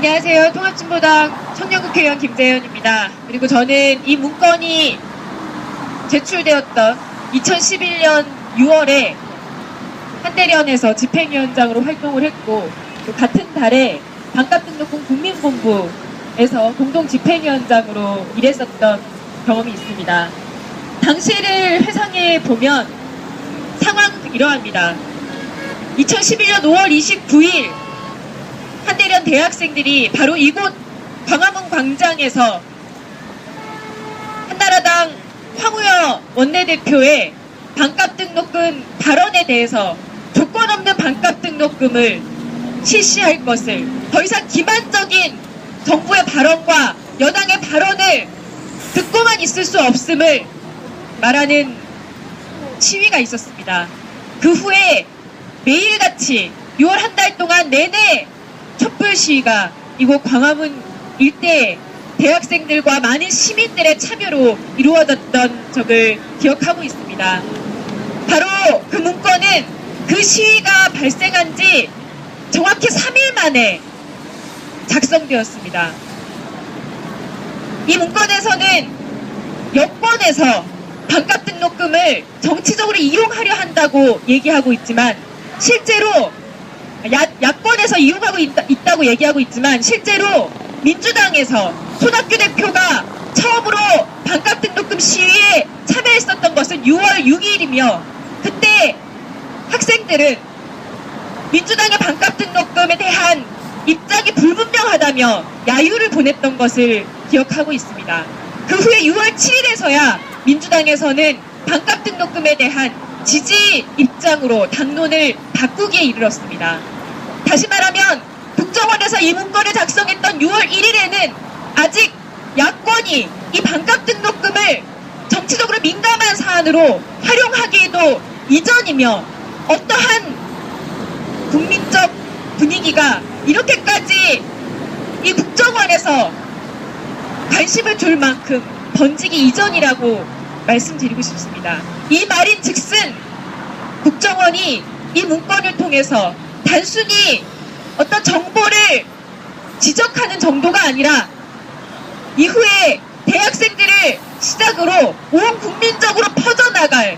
안녕하세요. 통합진보당 청년국회의원 김재현입니다. 그리고 저는 이 문건이 제출되었던 2011년 6월에 한대련에서 집행위원장으로 활동을 했고, 또 같은 달에 반값등록금 국민본부에서 공동집행위원장으로 일했었던 경험이 있습니다. 당시를 회상해 보면 상황은 이러합니다. 2011년 5월 29일 한대련 대학생들이 바로 이곳 광화문 광장에서 한나라당 황우여 원내대표의 반값 등록금 발언에 대해서 조건 없는 반값 등록금을 실시할 것을, 더 이상 기만적인 정부의 발언과 여당의 발언을 듣고만 있을 수 없음을 말하는 시위가 있었습니다. 그 후에 매일같이 6월 한 달 동안 내내 촛불 시위가 이곳 광화문 일대에 대학생들과 많은 시민들의 참여로 이루어졌던 적을 기억하고 있습니다. 바로 그 문건은 그 시위가 발생한 지 정확히 3일 만에 작성되었습니다. 이 문건에서는 여권에서 반값 등록금을 정치적으로 이용하려 한다고 얘기하고 있지만, 실제로 야권에서 이용하고 있다고 얘기하고 있지만, 실제로 민주당에서 손학규 대표가 처음으로 반값 등록금 시위에 참여했었던 것은 6월 6일이며 그때 학생들은 민주당의 반값 등록금에 대한 입장이 불분명하다며 야유를 보냈던 것을 기억하고 있습니다. 그 후에 6월 7일에서야 민주당에서는 반값 등록금에 대한 지지 입장으로 당론을 바꾸기에 이르렀습니다. 다시 말하면 국정원에서 이 문건을 작성했던 6월 1일에는 아직 야권이 이 반값 등록금을 정치적으로 민감한 사안으로 활용하기에도 이전이며, 어떠한 국민적 분위기가 이렇게까지 이 국정원에서 관심을 줄 만큼 번지기 이전이라고 말씀드리고 싶습니다. 이 말인 즉슨 국정원이 이 문건을 통해서 단순히 어떤 정보를 지적하는 정도가 아니라 이후에 대학생들을 시작으로 온 국민적으로 퍼져나갈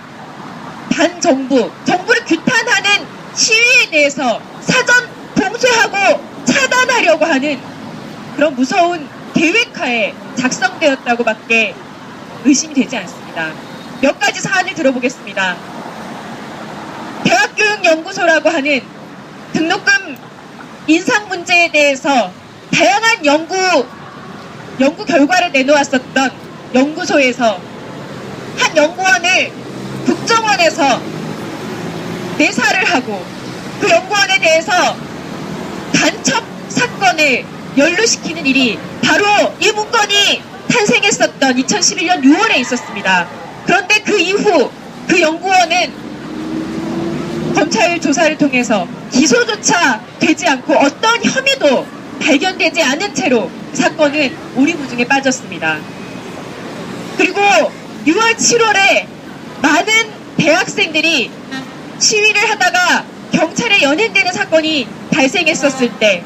반정부, 정부를 규탄하는 시위에 대해서 사전 봉쇄하고 차단하려고 하는 그런 무서운 계획하에 작성되었다고밖에 의심이 되지 않습니다. 몇 가지 사안을 들어보겠습니다. 대학교육연구소라고 하는 등록금 인상 문제에 대해서 다양한 연구 결과를 내놓았었던 연구소에서 한 연구원을 국정원에서 내사를 하고, 그 연구원에 대해서 간첩 사건을 연루시키는 일이 바로 이 문건이 탄생했었던 2011년 6월에 있었습니다. 그런데 그 이후 그 연구원은 검찰 조사를 통해서 기소조차 되지 않고 어떤 혐의도 발견되지 않은 채로 사건은 오리무중에 빠졌습니다. 그리고 6월 7월에 많은 대학생들이 시위를 하다가 경찰에 연행되는 사건이 발생했었을 때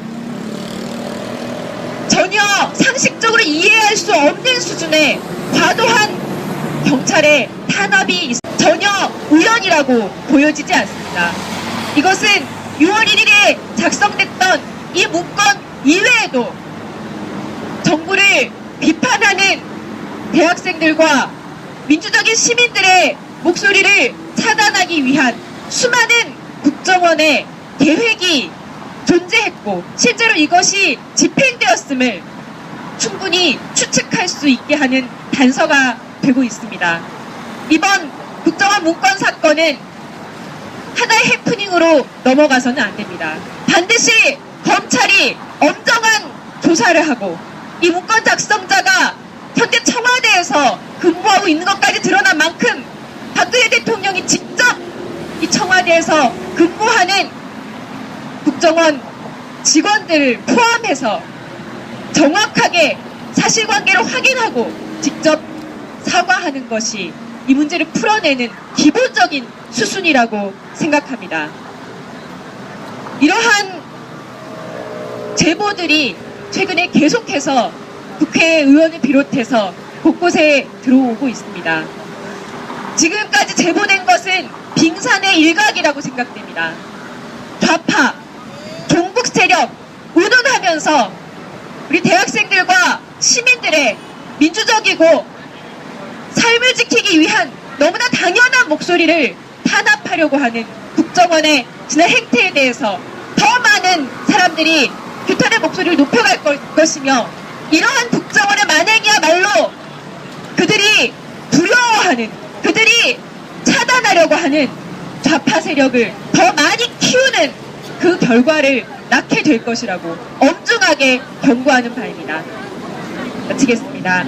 전혀 상식적으로 이해할 수 없는 수준의 과도한 경찰의 탄압이 전혀 우연이라고 보여지지 않습니다. 이것은 6월 1일에 작성됐던 이 문건 이외에도 정부를 비판하는 대학생들과 민주적인 시민들의 목소리를 차단하기 위한 수많은 국정원의 계획이 존재했고, 실제로 이것이 집행되었음을 충분히 추측할 수 있게 하는 단서가 되고 있습니다. 이번 국정원 문건 사건은 하나의 해프닝으로 넘어가서는 안 됩니다. 반드시 검찰이 엄정한 조사를 하고, 이 문건 작성자가 현재 청와대에서 근무하고 있는 것까지 드러난 만큼 박근혜 대통령이 직접 이 청와대에서 근무하는 국정원 직원들을 포함해서 정확하게 사실관계를 확인하고 직접 사과하는 것이 이 문제를 풀어내는 기본적인 수순이라고 생각합니다. 이러한 제보들이 최근에 계속해서 국회의원을 비롯해서 곳곳에 들어오고 있습니다. 지금까지 제보된 것은 빙산의 일각이라고 생각됩니다. 좌파, 종북 세력 운운하면서 우리 대학생들과 시민들의 민주적이고 삶을 지키기 위한 너무나 당연한 목소리를 탄압하려고 하는 국정원의 지난 행태에 대해서 더 많은 사람들이 규탄의 목소리를 높여갈 것이며, 이러한 국정원의 만행이야말로 그들이 두려워하는, 그들이 차단하려고 하는 좌파 세력을 더 많이 키우는 그 결과를 낳게 될 것이라고 엄중하게 경고하는 바입니다. 마치겠습니다.